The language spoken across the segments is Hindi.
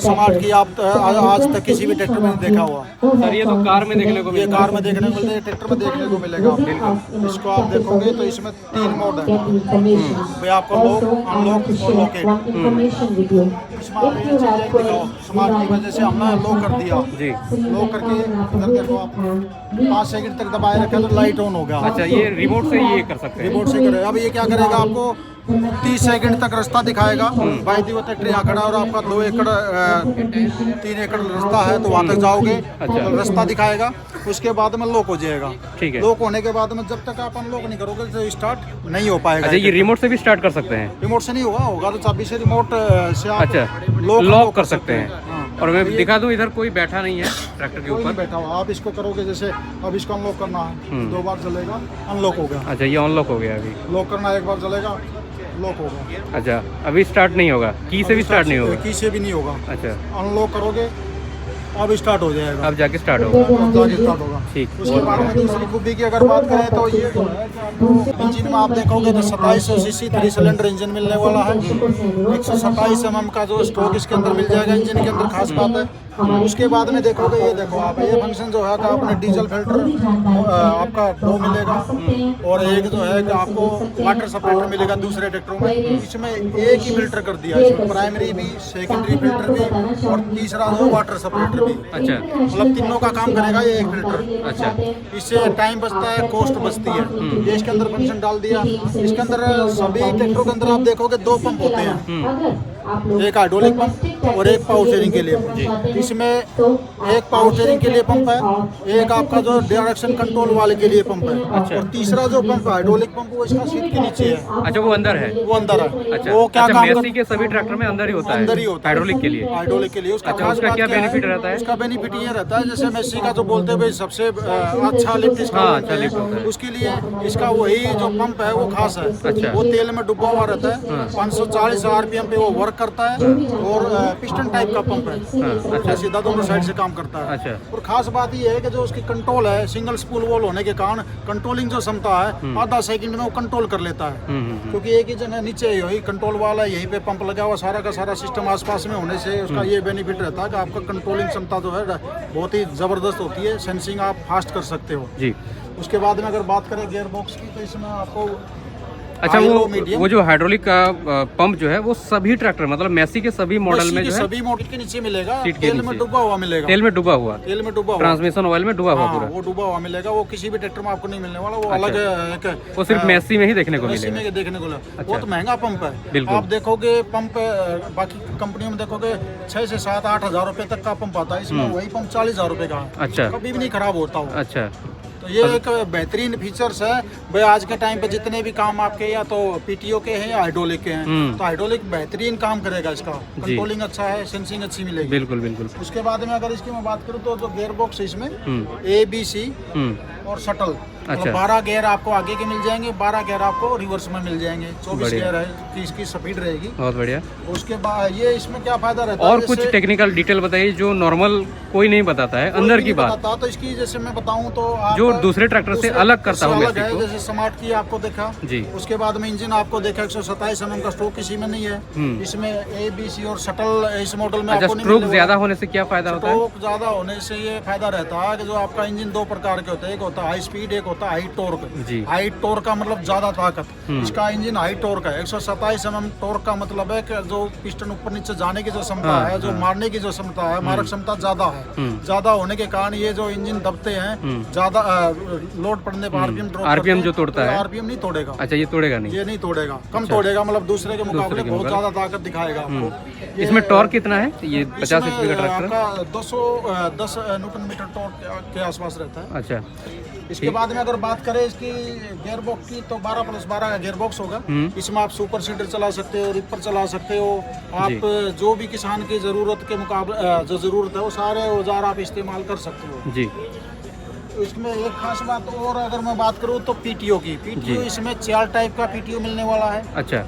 स्मार्ट की आप आज तक किसी भी ट्रैक्टर में नहीं देखा हुआ सर ये तो कार में देखने को ये मिलता कार में देखने को मिलता है, ट्रैक्टर में देखने को मिलेगा आपको। इसको आप देखोगे तो इसमें 3 मोड है भाई, आपको लॉक, अनलॉक और लोकेट। इसमें आप ये चीज़ें दिखाओ, स्मार्ट की वजह से हमने लॉक कर दिया जी। लॉक करके इधर देखो आप 5 सेकंड तक दबाए रखा तो लाइट ऑन हो गया। अच्छा ये रिमोट से ये कर सकते हैं। रिमोट से करे। अब ये क्या करेगा, आपको 30 सेकंड तक रास्ता दिखाएगा। बाई दी वो ट्रैक्टर यहाँ खड़ा और आपका 2 एकड़ 3 एकड़ रास्ता है तो वहाँ तक जाओगे। अच्छा। तो रास्ता दिखाएगा, उसके बाद में लॉक हो जाएगा। ठीक है। लॉक होने के बाद में जब तक आप अनलॉक नहीं करोगे तो स्टार्ट नहीं हो पाएगा। अच्छा ये रिमोट से भी स्टार्ट कर सकते हैं। रिमोट से नहीं होगा, होगा तो चाबी से रिमोट से आप अच्छा लॉक कर सकते हैं। और मैं दिखा दूं, इधर कोई बैठा नहीं है ट्रैक्टर के कोई ऊपर। नहीं बैठा हुआ। आप इसको करोगे, जैसे अब इसको अनलॉक करना है 2 बार चलेगा, अनलॉक हो गया। अच्छा ये अनलॉक हो गया अभी। लॉक करना 1 बार चलेगा, लॉक होगा। अच्छा अभी स्टार्ट नहीं होगा, की से भी स्टार्ट नहीं होगा। की से भी नहीं होगा। अच्छा अनलॉक करोगे अब स्टार्ट हो जाएगा। अब जाके स्टार्ट होगा। अब जाके स्टार्ट होगा। ठीक। उसके बाद में दूसरी खूबी की अगर बात करें तो ये जो है कि आपको इंजन में आप देखोगे तो 2700 सीसी 3 सिलेंडर इंजन मिलने वाला है। 127 mm का जो स्ट्रोक इसके अंदर मिल जाएगा इंजन के अंदर, खास बात है। उसके बाद में देखोगे, ये देखो आप, ये फंक्शन जो है कि आपने डीजल फिल्टर आपका 2 मिलेगा और एक जो है कि आपको वाटर सप्रेटर मिलेगा दूसरे ट्रैक्टरों में। इसमें एक ही फिल्टर कर दिया, इसमें प्राइमरी भी, सेकेंडरी फिल्टर भी और तीसरा जो वाटर सप्रेटर भी। अच्छा मतलब तीनों का काम करेगा ये एक फिल्टर। अच्छा इससे टाइम बचता है, कॉस्ट बचती है। ये इसके अंदर फंक्शन डाल दिया। इसके अंदर सभी ट्रैक्टरों के अंदर आप देखोगे 2 पंप होते हैं, एक हाइड्रोलिक पंप और एक पावर स्टीयरिंग के लिए पंप। इसमें एक पावर स्टीयरिंग के लिए पंप है, एक आपका जो डायरेक्शन कंट्रोल वाले के लिए पंप है। अच्छा। और तीसरा जो पंप है हाइड्रोलिक पंप, वो इसका सीट के नीचे है। अच्छा वो अंदर है। वो अंदर है। अच्छा वो क्या अच्छा, काम मेसी के सभी ट्रैक्टर में अंदर ही होता है। अंदर ही होता है हाइड्रोलिक के लिए। हाइड्रोलिक के लिए उसका अच्छा, खास उसका बात क्या है? बेनिफिट रहता है? उसका बेनिफिट ये रहता है, जैसे मेसी का जो बोलते हैं भाई सबसे अच्छा लिफ्ट इसका हाँ, बोलते अच्छा लिफ्ट होता हैं, है। उसके लिए इसका वही जो पंप है वो खास है। अच्छा। वो तेल में डूबा हुआ रहता है। 540 RPM पे वो वर्क करता है और पिस्टन टाइप का पंप है। अच्छा, सीधा दोनों साइड से काम करता है। अच्छा। और खास बात ये है कि जो उसकी कंट्रोल है, सिंगल स्पूल वॉल होने के कारण कंट्रोलिंग जो क्षमता है आधा सेकंड में वो कंट्रोल कर लेता है। क्योंकि एक ही जगह नीचे यही कंट्रोल वाला है, यहीं पे पंप लगा हुआ, सारा का सारा सिस्टम आसपास में होने से उसका ये बेनिफिट रहता है कि आपका कंट्रोलिंग क्षमता जो है बहुत ही ज़बरदस्त होती है। सेंसिंग आप फास्ट कर सकते हो। जी। उसके बाद में अगर बात करें गियर बॉक्स की, तो इसमें आपको अच्छा high, low, medium, वो जो हाइड्रोलिक का पंप जो है वो सभी ट्रैक्टर मतलब मेसी के सभी मॉडल में जो है सभी मॉडल के नीचे मिलेगा। सीट के तेल नीचे। में डूबा हुआ मिलेगा। तेल में डूबा हुआ, तेल में डूबा हुआ, ट्रांसमिशन ऑयल में डूबा हुआ हाँ, पूरा। वो डूबा हुआ मिलेगा। वो किसी भी ट्रैक्टर में आपको नहीं मिलने वाला। वो अच्छा। अलग एक वो सिर्फ मेसी में ही देखने को मेसी मिलेगा। में देखने को मिलेगा। अच्छा। बहुत महंगा पंप है। बिल्कुल। आप देखोगे पंप बाकी कंपनियों में देखोगे 6 से 7-8 हज़ार रुपए तक का पंप आता है। इसमें वही पंप 40 हज़ार रुपए का है। अच्छा। कभी भी नहीं खराब होता वो। अच्छा तो ये एक बेहतरीन फीचर्स है भाई। आज के टाइम पे जितने भी काम आपके या तो पीटीओ के हैं या हाइड्रोलिक के हैं, तो हाइड्रोलिक बेहतरीन काम करेगा। इसका कंट्रोलिंग अच्छा है, सेंसिंग अच्छी मिलेगी। बिल्कुल बिल्कुल। उसके बाद में अगर इसकी मैं बात करूँ तो जो गियर बॉक्स है इसमें ABC और शटल, अच्छा। 12 गियर आपको आगे के मिल जाएंगे, 12 गियर आपको रिवर्स में मिल जाएंगे। 24 गियर है कि इसकी स्पीड रहेगी। बहुत बढ़िया। उसके बाद ये इसमें क्या फायदा रहता है, और कुछ टेक्निकल डिटेल बताइए जो नॉर्मल कोई नहीं बताता है, अंदर की बात तो इसकी जैसे मैं बताऊं तो आप जो दूसरे ट्रैक्टर से अलग करता हो अलग मेसी है। को। जैसे स्मार्ट की आपको देखा जी। उसके बाद में इंजन आपको देखा 127 mm का स्ट्रोक किसी में नहीं है। इसमें ABC और शटल इस मॉडल में अच्छा आपको नहीं स्ट्रोक मिलेगा। ज्यादा होने से क्या फायदा होता है? स्ट्रोक ज्यादा होने से ये फायदा रहता है कि जो आपका इंजन 2 प्रकार के होते हैं, एक होता है हाई स्पीड, एक होता है हाई टॉर्क। जी। हाई टॉर्क का मतलब ज्यादा ताकत। इसका इंजन हाई टॉर्क है। 127 mm टॉर्क का मतलब है कि जो पिस्टन ऊपर नीचे जाने की जो क्षमता है, जो मारने की जो क्षमता है, मारक क्षमता ज्यादा है। ज्यादा होने के कारण ये जो इंजन दबते हैं, ज्यादा लोड पड़ने पर आरपीएम जो तोड़ता है, आरपीएम नहीं तोड़ेगा। अच्छा ये तोड़ेगा नहीं, ये नहीं तोड़ेगा, कम तोड़ेगा। मतलब दूसरे के मुकाबले बहुत ज्यादा ताकत दिखाएगा आपको। इसमें टॉर्क कितना है? ये 50 HP का ट्रैक्टर आपका 210 न्यूटन मीटर टॉर्क के आसपास रहता है। अच्छा। इसके बाद में अगर बात करें इसकी गियर बॉक्स की तो 12+12 का गियर बॉक्स होगा। इसमें आप सुपर सीडर चला सकते हो, रिपर चला सकते हो। आप जो भी किसान की जरूरत के मुकाबले जो जरूरत है वो सारे औजार आप इस्तेमाल कर सकते हो जी। इसमें एक खास बात और अगर मैं बात करूँ तो पीटीओ की। पीटीओ इसमें 4 टाइप का पीटीओ मिलने वाला है। अच्छा।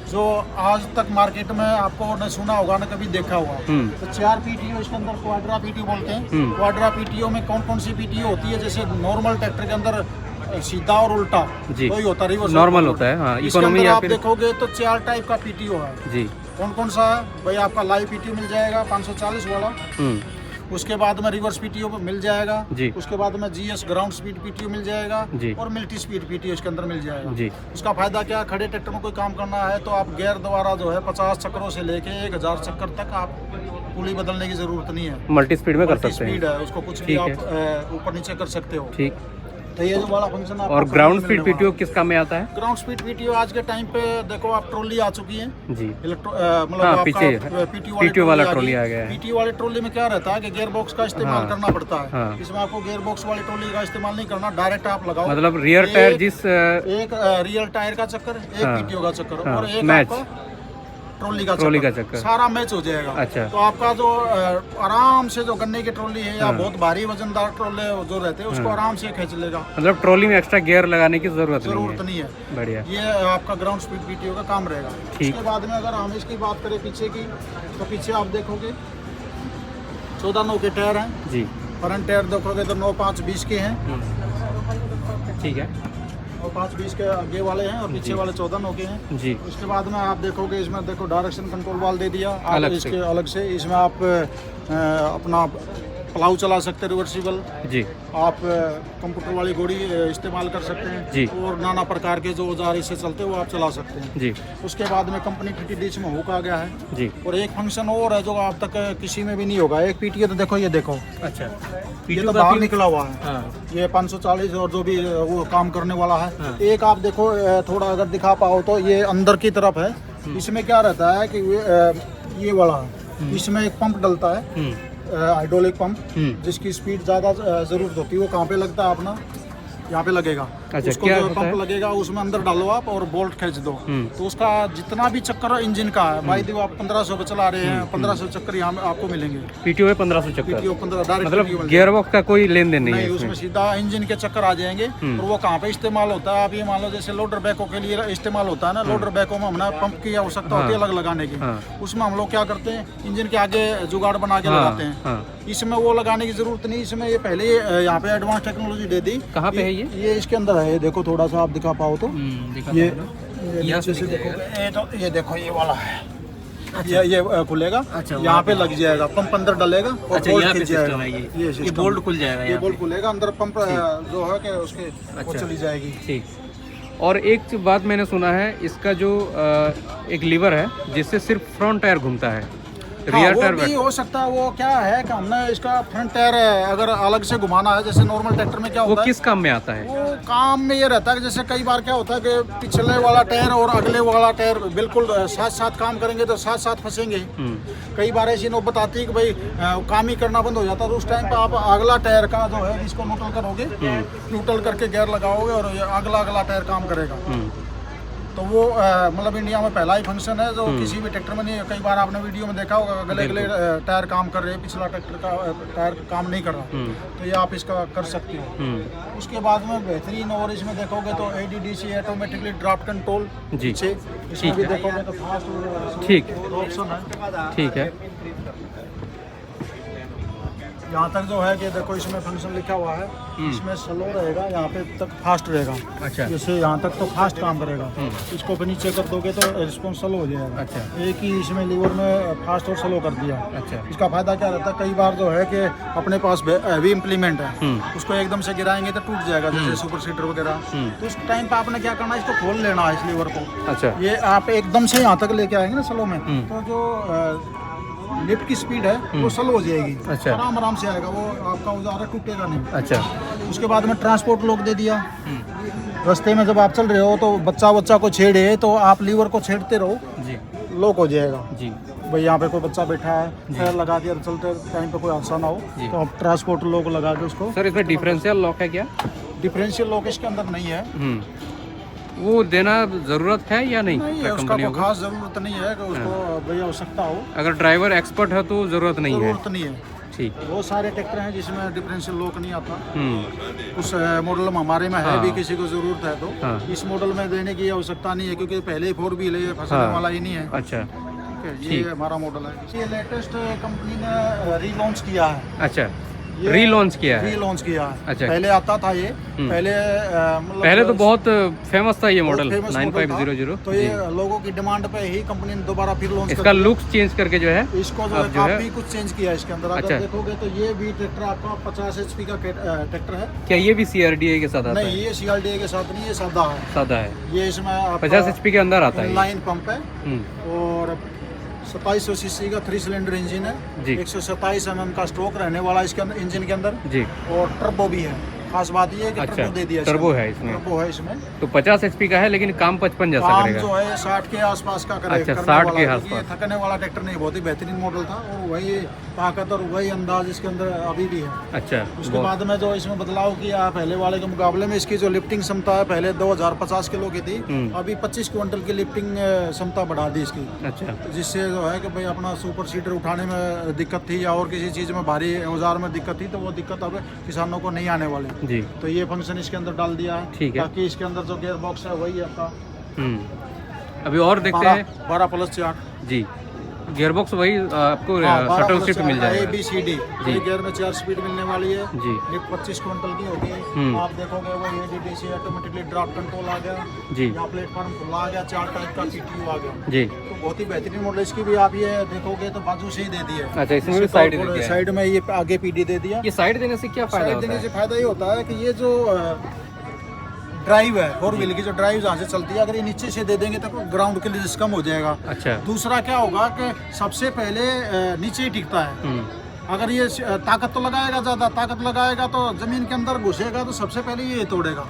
जो आज तक मार्केट में आपको न सुना होगा न कभी देखा हुआ। तो 4 पीटीओ इसके अंदर क्वाड्रा पीटीओ बोलते हैं। क्वाड्रा पीटीओ में कौन कौन सी पीटीओ होती है? जैसे नॉर्मल ट्रैक्टर के अंदर सीधा और उल्टा जी। वही होता है, रिवर्स नॉर्मल होता है। हाँ, इसके इकोनॉमी अंदर या आप फिर देखोगे तो 4 टाइप का पीटीओ है जी। कौन कौन सा है भाई? आपका लाइव पीटीओ मिल जाएगा 540 वाला, उसके बाद में रिवर्स पीटीओ मिल जाएगा जी। उसके बाद में जीएस ग्राउंड स्पीड पीटीओ मिल जाएगा जी। और मल्टी स्पीड पीटीओ इसके अंदर मिल जाएगा जी। उसका फायदा क्या है, खड़े ट्रैक्टर में कोई काम करना है तो आप गियर द्वारा जो है 50 चक्करों से लेके 1000 चक्कर तक आप पुली बदलने की जरूरत नहीं है। मल्टी स्पीड में कर मल्टी सकते हैं। स्पीड है, उसको कुछ भी आप ऊपर नीचे कर सकते हो। ठीक। तो ये जो वाला फंक्शन और ग्राउंड स्पीड पीटीओ किस काम में आता है? ग्राउंड स्पीड पीटीओ आज के टाइम पे देखो आप ट्रॉली आ चुकी है जी। मतलब हाँ, आपका पीछे पीटीओ वाला ट्रॉली आ गया है। पीटीओ वाली ट्रॉली में क्या रहता है कि गियर बॉक्स का इस्तेमाल हाँ। करना पड़ता है। हाँ। इसमें आपको गियर बॉक्स वाली ट्रॉली का इस्तेमाल नहीं करना, डायरेक्ट आप लगाओ। मतलब रियर टायर जिस एक रियल टायर का चक्कर, एक हाँ। पीटीओ का चक्कर हाँ, और एक मैच। आपका ट्रॉली का चक्कर सारा मैच हो जाएगा। अच्छा। तो आपका जो आराम से जो गन्ने की ट्रॉली है या हाँ। बहुत भारी वजनदार ट्रॉले जो रहते हैं उसको हाँ। आराम से खींच लेगा। मतलब ट्रॉली में एक्स्ट्रा गियर लगाने की जरूरत जरूरत नहीं है। नहीं है। बढ़िया। ये आपका ग्राउंड स्पीड पीटीओ का काम रहेगा। ठीक। उसके बाद में अगर हम इसकी बात करें पीछे की, तो पीछे आप देखोगे 14 9 के टायर हैं जी। फ्रंट टायर देखोगे तो 9 5 20 के हैं ठीक है। और 5 20 के आगे वाले हैं और पीछे वाले 14 9 के हैं जी। उसके बाद में आप देखोगे इसमें देखो डायरेक्शन कंट्रोल वाल दे दिया आप अलग से। इसके अलग से। इसमें आप अपना प्लाऊ चला सकते हैं रिवर्सिबल, जी। आप कंप्यूटर वाली घोड़ी इस्तेमाल कर सकते हैं जी। और नाना प्रकार के जो औजार इससे चलते हैं वो आप चला सकते हैं जी। उसके बाद में कंपनी TTD में हुक आ गया है जी। और एक फंक्शन और है जो आप तक किसी में भी नहीं होगा। एक पीटीओ तो देखो, ये देखो अच्छा। ये तो बाहर निकला हुआ है। हाँ। ये 540 और जो भी वो काम करने वाला है। हाँ। एक आप देखो थोड़ा अगर दिखा पाओ तो ये अंदर की तरफ है। इसमें क्या रहता है कि ये वाला है, इसमें एक पंप डलता है हाइड्रोलिक पंप, जिसकी स्पीड ज़्यादा ज़रूरत होती है। वो कहाँ पे लगता है अपना, यहाँ पे लगेगा। अच्छा, उसको क्या जो होता पंप है? लगेगा उसमें अंदर डालो आप और बोल्ट खींच दो तो उसका जितना भी चक्कर इंजन का है भाई देखो आप 1500 पे चला रहे हैं 1500 चक्कर यहाँ में आपको मिलेंगे। पीटीओ में 1500 चक्कर। पीटीओ 15 डायरेक्ट मतलब गियर बॉक्स का कोई लेन देन नहीं नहीं, है उसमें इसमें। सीधा इंजन के चक्कर आ जाएंगे। और वो कहाँ पे इस्तेमाल होता है, आप ये मान लो जैसे लोडर बैको के लिए इस्तेमाल होता है ना, लोडर बैको में हमने पंप की आवश्यकता होती है अलग लगाने की। उसमें हम लोग क्या करते हैं, इंजन के आगे जुगाड़ बना के लगाते हैं। इसमें वो लगाने की जरूरत नहीं, इसमें ये पहले यहाँ पे एडवांस टेक्नोलॉजी दे दी। कहाँ पे है ये इसके अंदर है, ये देखो थोड़ा सा आप दिखा पाओ तो ये नीचे से देखो, ये देखो ये वाला है। ये खुलेगा, यहाँ पे लग जाएगा, पंप अंदर डलेगा और बोल्ट खिंच जाएगा। ये बोल्ट खुल जाएगा, ये बोल्ट खुलेगा, अंदर पंप जो है कि उसके वो चली जाएगी। ठीक। और एक बात मैंने सुना है, इसका जो एक लीवर है जिससे सिर्फ फ्रंट टायर घूमता है, रियर टायर भी हो सकता है। वो क्या है कि हमने इसका फ्रंट टायर अगर अलग से घुमाना है, जैसे नॉर्मल ट्रैक्टर में क्या वो होता है, किस काम में आता है? वो काम में ये रहता है कि जैसे कई बार क्या होता है कि पिछले वाला टायर और अगले वाला टायर बिल्कुल साथ साथ काम करेंगे तो साथ साथ फंसेंगे। कई बार ऐसी नौबत आती है कि भाई काम ही करना बंद हो जाता है, तो उस टाइम पे आप अगला टायर का जो है इसको न्यूट्रल करोगे, न्यूट्रल करके गियर लगाओगे और ये अगला टायर काम करेगा। तो वो मतलब इंडिया में पहला ही फंक्शन है जो किसी भी ट्रैक्टर में नहीं है। कई बार आपने वीडियो में देखा होगा अगले टायर काम कर रहे हैं, पिछला ट्रैक्टर का टायर काम नहीं कर रहा, तो ये आप इसका कर सकते हो। उसके बाद में बेहतरीन और इसमें देखोगे तो ADDC ऑटोमेटिकली ड्राफ्ट कंट्रोल पीछे, इसमें भी देखोगे तो फास्ट ठीक ऑप्शन है। ठीक है। यहाँ तक जो है कि देखो इसमें फंक्शन लिखा हुआ है, इसमें स्लो रहेगा, यहाँ पे तक फास्ट रहेगा। अच्छा। जैसे यहाँ तक तो फास्ट काम करेगा, इसको भी नीचे कर दोगे तो रिस्पॉन्स स्लो हो जाएगा। अच्छा। एक ही इसमें लीवर में फास्ट और स्लो कर दिया। अच्छा। इसका फायदा क्या रहता है, कई बार जो है कि अपने पास हैवी इम्प्लीमेंट है, उसको एकदम से गिराएंगे तो टूट जाएगा, जैसे सुपर सीटर वगैरह। तो उस टाइम पे आपने क्या करना है, इसको खोल लेना है इस लीवर को। अच्छा। ये आप एकदम से यहाँ तक लेके आएंगे ना स्लो में, तो जो लिफ्ट की स्पीड है वो स्लो हो जाएगी। अच्छा। आराम आराम से आएगा, वो आपका औजार टूटेगा नहीं। अच्छा। उसके बाद में ट्रांसपोर्ट लॉक दे दिया। रास्ते में जब आप चल रहे हो तो बच्चा को छेड़े तो आप लीवर को छेड़ते रहो जी, लॉक हो जाएगा। जी। भाई यहाँ पे कोई बच्चा बैठा है, पैर लगा दिया, तो चलते टाइम पे कोई हादसा ना हो, तो आप ट्रांसपोर्ट लॉक लगा के उसको। सर इसमें डिफरेंशियल लॉक है क्या? डिफरेंशियल लॉक इसके अंदर नहीं है। वो देना जरूरत है या नहीं? नहीं है, उसका कोई खास जरूरत नहीं है कि उसको भैया हो सकता हो। अगर ड्राइवर एक्सपर्ट है तो जरूरत नहीं है। जरूरत नहीं है। ठीक। बहुत सारे ट्रैक्टर हैं जिसमें डिफरेंशियल लॉक नहीं आता। उस मॉडल में हमारे में है भी, किसी को जरूरत है तो इस मॉडल में देने की आवश्यकता नहीं है, क्योंकि पहले ही 4 व्हील है, फंसने वाला ही नहीं है। अच्छा। ये हमारा मॉडल है। ये लेटेस्ट कंपनी ने रीलॉन्च किया है। अच्छा। रीलॉन्च किया है। रीलॉन्च किया है। अच्छा। पहले आता था ये, पहले मतलब पहले तो बहुत फेमस था ये बहुत मॉडल famous model था। 9500। तो ये लोगों की डिमांड पे ही कंपनी ने दोबारा फिर लॉन्च इसका लुक्स चेंज करके जो है इसको जो अब है जो है काफी कुछ चेंज किया है इसके अंदर। अगर अच्छा। देखोगे तो ये भी ट्रैक्टर आपका 50 HP का ट्रैक्टर है। क्या ये भी CRDA के साथ आता नहीं, है? ये CRDA के साथ नहीं, ये सादा है। सादा है, ये इसमें 50 HP के अंदर आता है ये। लाइन पंप है हम्म, और 2700 सीसी का 3 सिलेंडर इंजन है। जी। 127 mm का स्ट्रोक रहने वाला इसके अंदर, इंजन के अंदर। जी। और टर्बो भी है। खास बात ये है कि अच्छा, टर्बो दे दिया टर्बो है इसमें। टर्बो है इसमें। तो 50 HP का है लेकिन काम 55 जैसा काम करेगा। जो है 60 के आसपास का करे। अच्छा, करने 60 वाला के है, आसपास। ये थकने वाला ट्रैक्टर नहीं, बहुत ही बेहतरीन मॉडल था और वही ताकत और वही अंदाज इसके अंदर अभी भी है। अच्छा, उसके बाद में जो इसमें बदलाव किया है पहले वाले के मुकाबले में, इसकी जो लिफ्टिंग क्षमता है पहले 2050 किलो की थी, अभी 25 क्विंटल की लिफ्टिंग क्षमता बढ़ा दी इसकी। अच्छा, जिससे जो है कि भाई अपना सुपर सीडर उठाने में दिक्कत थी या और किसी चीज़ में भारी औजार में दिक्कत थी, तो वो दिक्कत अब किसानों को नहीं आने वाली। जी। तो ये फंक्शन इसके अंदर डाल दिया है। ठीक है। ताकि इसके अंदर जो गियर बॉक्स है वही है आपका अभी और देखते हैं। 12+4। जी, गियरबॉक्स वही आपको शटल शिफ्ट मिल जाएगा। ABCD जी। गियर में 4 स्पीड मिलने वाली है। जी। लिफ्ट 25 क्विंटल की होगी। आप देखोगे वो ADDC ऑटोमेटिकली ड्रॉप कंट्रोल आ गया। जी। यहाँ प्लेटफॉर्म खुला आ गया, 4 टाइप का PTU आ गया। जी। तो बहुत ही बेहतरीन मॉडल। इसकी भी आप ये देखोगे तो बाजू से ही दे दी है। अच्छा, इसमें भी साइड दे दिया है। साइड में ये आगे PD दे दिया। ये साइड देने से क्या फायदा साइड होता देने है? से फायदा ये होता है कि ये जो ड्राइव है 4 व्हील की, जो ड्राइव जहाँ से चलती है, अगर ये नीचे से दे देंगे तो ग्राउंड के लिए कम हो जाएगा। अच्छा। दूसरा क्या होगा कि सबसे पहले नीचे ही टिकता है। अगर ये ताकत तो लगाएगा, ज़्यादा ताकत लगाएगा तो ज़मीन के अंदर घुसेगा तो सबसे पहले ये तोड़ेगा।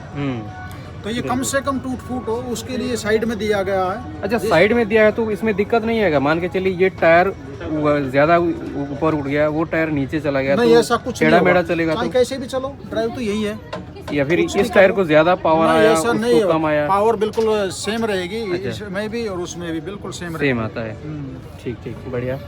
तो ये कम से कम टूट फूट हो उसके लिए साइड में दिया गया है। अच्छा, साइड में दिया है तो इसमें दिक्कत नहीं आएगा? मान के चलिए ये टायर ज्यादा ऊपर उठ गया, वो टायर नीचे चला गया, नहीं, तो ऐसा कुछ टेढ़ा नहीं मेढ़ा होगा। चलेगा चाहे तो? कैसे भी चलो, ड्राइव तो यही है। या फिर इस टायर को ज्यादा पावर नहीं, आया, ऐसा नहीं उसको कम आया? पावर बिल्कुल सेम रहेगी। अच्छा। इसमें भी और उसमें भी बिल्कुल सेम रहेगी। सेम आता है। ठीक ठीक, बढ़िया।